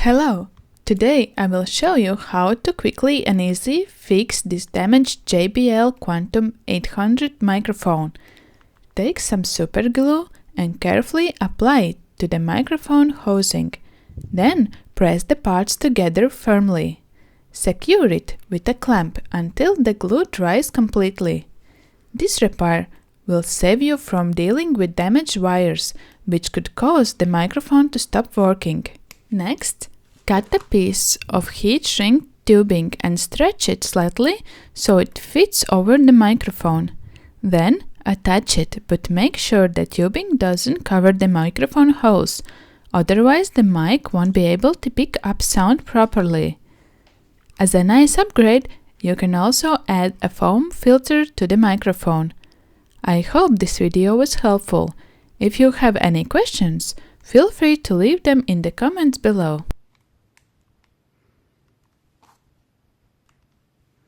Hello! Today I will show you how to quickly and easily fix this damaged JBL Quantum 800 microphone. Take some super glue and carefully apply it to the microphone housing. Then press the parts together firmly. Secure it with a clamp until the glue dries completely. This repair will save you from dealing with damaged wires, which could cause the microphone to stop working. Next, cut a piece of heat shrink tubing and stretch it slightly so it fits over the microphone. Then attach it, but make sure the tubing doesn't cover the microphone holes, otherwise the mic won't be able to pick up sound properly. As a nice upgrade, you can also add a foam filter to the microphone. I hope this video was helpful. If you have any questions, feel free to leave them in the comments below.